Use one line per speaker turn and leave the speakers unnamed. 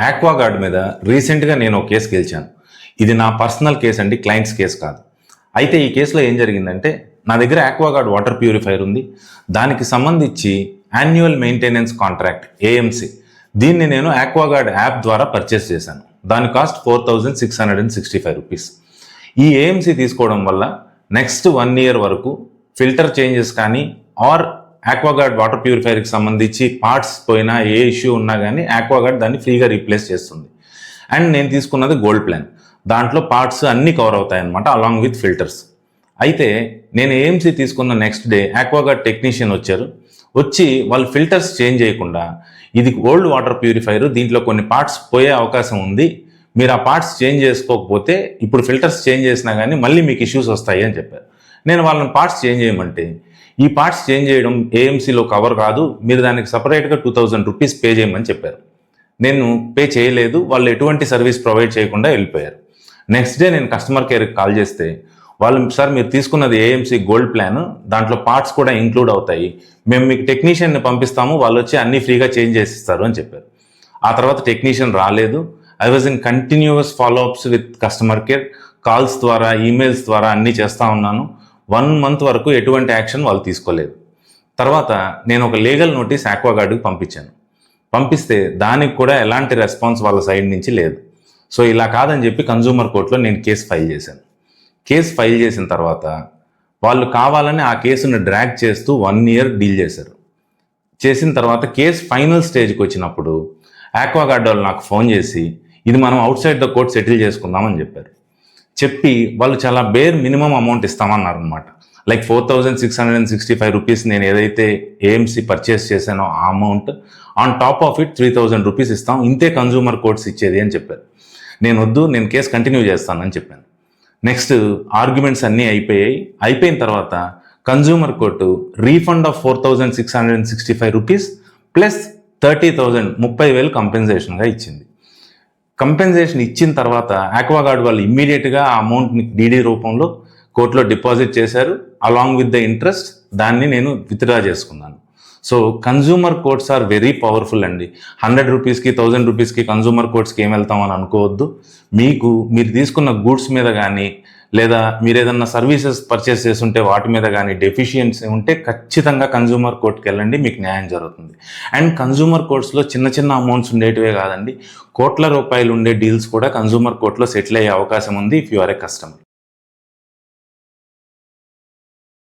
ఆక్వాగార్డ్ మీద రీసెంట్గా నేను ఒక కేసు గెలిచాను. ఇది నా పర్సనల్ కేసు అండి, క్లయింట్స్ కేసు కాదు. అయితే ఈ కేసులో ఏం జరిగిందంటే, నా దగ్గర ఆక్వాగార్డ్ వాటర్ ప్యూరిఫైయర్ ఉంది. దానికి సంబంధించి యాన్యువల్ మెయింటెనెన్స్ కాంట్రాక్ట్ ఏఎంసి, దీన్ని నేను ఆక్వాగార్డ్ యాప్ ద్వారా పర్చేస్ చేశాను. దాని కాస్ట్ 4665 రూపీస్. ఈ ఏఎంసి తీసుకోవడం వల్ల నెక్స్ట్ 1 ఇయర్ వరకు ఫిల్టర్ చేంజెస్ కానీ ఆర్ ఆక్వాగార్డ్ వాటర్ ప్యూరిఫైయర్కి సంబంధించి పార్ట్స్ పోయినా ఏ ఇష్యూ ఉన్నా కానీ ఆక్వాగార్డ్ దాన్ని ఫ్రీగా రీప్లేస్ చేస్తుంది. అండ్ నేను తీసుకున్నది గోల్డ్ ప్లాన్, దాంట్లో పార్ట్స్ అన్నీ కవర్ అవుతాయి అన్నమాట, అలాంగ్ విత్ ఫిల్టర్స్. అయితే నేను ఏఎంసీ తీసుకున్న నెక్స్ట్ డే ఆక్వాగార్డ్ టెక్నీషియన్ వచ్చి వాళ్ళు ఫిల్టర్స్ చేంజ్ చేయకుండా, ఇది ఓల్డ్ వాటర్ ప్యూరిఫైయర్, దీంట్లో కొన్ని పార్ట్స్ పోయే అవకాశం ఉంది, మీరు ఆ పార్ట్స్ చేంజ్ చేసుకోకపోతే ఇప్పుడు ఫిల్టర్స్ చేంజ్ చేసినా కానీ మళ్ళీ మీకు ఇష్యూస్ వస్తాయి అని చెప్పారు. నేను వాళ్ళని పార్ట్స్ చేంజ్ చేయమంటే, ఈ పార్ట్స్ చేంజ్ చేయడం ఏఎంసీలో కవర్ కాదు, మీరు దానికి సపరేట్గా 2000 రూపీస్ పే చేయమని చెప్పారు. నేను పే చేయలేదు, వాళ్ళు ఎటువంటి సర్వీస్ ప్రొవైడ్ చేయకుండా వెళ్ళిపోయారు. నెక్స్ట్ డే నేను కస్టమర్ కేర్కి కాల్ చేస్తే వాళ్ళు, సార్ మీరు తీసుకున్నది ఏఎంసీ గోల్డ్ ప్లాన్, దాంట్లో పార్ట్స్ కూడా ఇంక్లూడ్ అవుతాయి, మేము మీకు టెక్నీషియన్ని పంపిస్తాము, వాళ్ళు వచ్చి అన్నీ ఫ్రీగా చేంజ్ చేసిస్తారు అని చెప్పారు. ఆ తర్వాత టెక్నీషియన్ రాలేదు. I was in continuous follow-ups with customer care, calls ద్వారా ఈమెయిల్స్ ద్వారా అన్నీ చేస్తూ ఉన్నాను. 1 మంత్ వరకు ఎటువంటి యాక్షన్ వాళ్ళు తీసుకోలేదు. తర్వాత నేను ఒక లీగల్ నోటీస్ ఆక్వాగార్డ్కి పంపిస్తే దానికి కూడా ఎలాంటి రెస్పాన్స్ వాళ్ళ సైడ్ నుంచి లేదు. సో ఇలా కాదని చెప్పి కన్జ్యూమర్ కోర్టులో నేను కేసు ఫైల్ చేశాను. కేసు ఫైల్ చేసిన తర్వాత వాళ్ళు కావాలని ఆ కేసును డ్రాగ్ చేస్తూ 1 ఇయర్ డీల్ చేశారు. చేసిన తర్వాత కేసు ఫైనల్ స్టేజ్కి వచ్చినప్పుడు ఆక్వాగార్డ్ వాళ్ళు నాకు ఫోన్ చేసి, ఇది మనం out side the court settle చేసుకుందామని చెప్పి వాళ్ళు చాలా బేర్ మినిమం అమౌంట్ ఇస్తామన్నారు అనమాట. లైక్ 4665 రూపీస్ నేను ఏదైతే ఏఎంసీ పర్చేస్ చేశానో ఆ amount, on top of it 3000 rupees ఇస్తాం, ఇంతే కన్జ్యూమర్ కోర్ట్స్ ఇచ్చేది అని చెప్పారు. నేను వద్దు, నేను కేసు కంటిన్యూ చేస్తానని చెప్పాను. నెక్స్ట్ ఆర్గ్యుమెంట్స్ అన్నీ అయిపోయిన తర్వాత consumer court refund of 4665 rupees plus 30,000 30,000 కంపెన్సేషన్గా ఇచ్చింది. కంపెన్సేషన్ ఇచ్చిన తర్వాత ఆక్వాగార్డ్ వాళ్ళు ఇమ్మీడియట్గా ఆ అమౌంట్ని డీడీ రూపంలో కోర్టులో డిపాజిట్ చేశారు, అలాంగ్ విత్ ద ఇంట్రెస్ట్. దాన్ని నేను విత్డ్రా చేసుకున్నాను. So consumer courts are very powerful అండి. 100 రూపీస్కి 1000 రూపీస్కి కన్జ్యూమర్ కోర్ట్స్కి ఏం వెళ్తామని అనుకోవద్దు. మీరు తీసుకున్న గూడ్స్ మీద కానీ, లేదా మీరు ఏదన్నా సర్వీసెస్ పర్చేస్ చేస్తుంటే వాటి మీద కానీ డెఫిషియన్సీ ఉంటే ఖచ్చితంగా కన్జ్యూమర్ కోర్ట్కి వెళ్ళండి, మీకు న్యాయం జరుగుతుంది. అండ్ కన్జ్యూమర్ కోర్ట్స్లో చిన్న అమౌంట్స్ ఉండేటివే కాదండి, కోట్ల రూపాయలు ఉండే డీల్స్ కూడా కన్జ్యూమర్ కోర్ట్లో సెటిల్ అయ్యే అవకాశం ఉంది if you are a customer.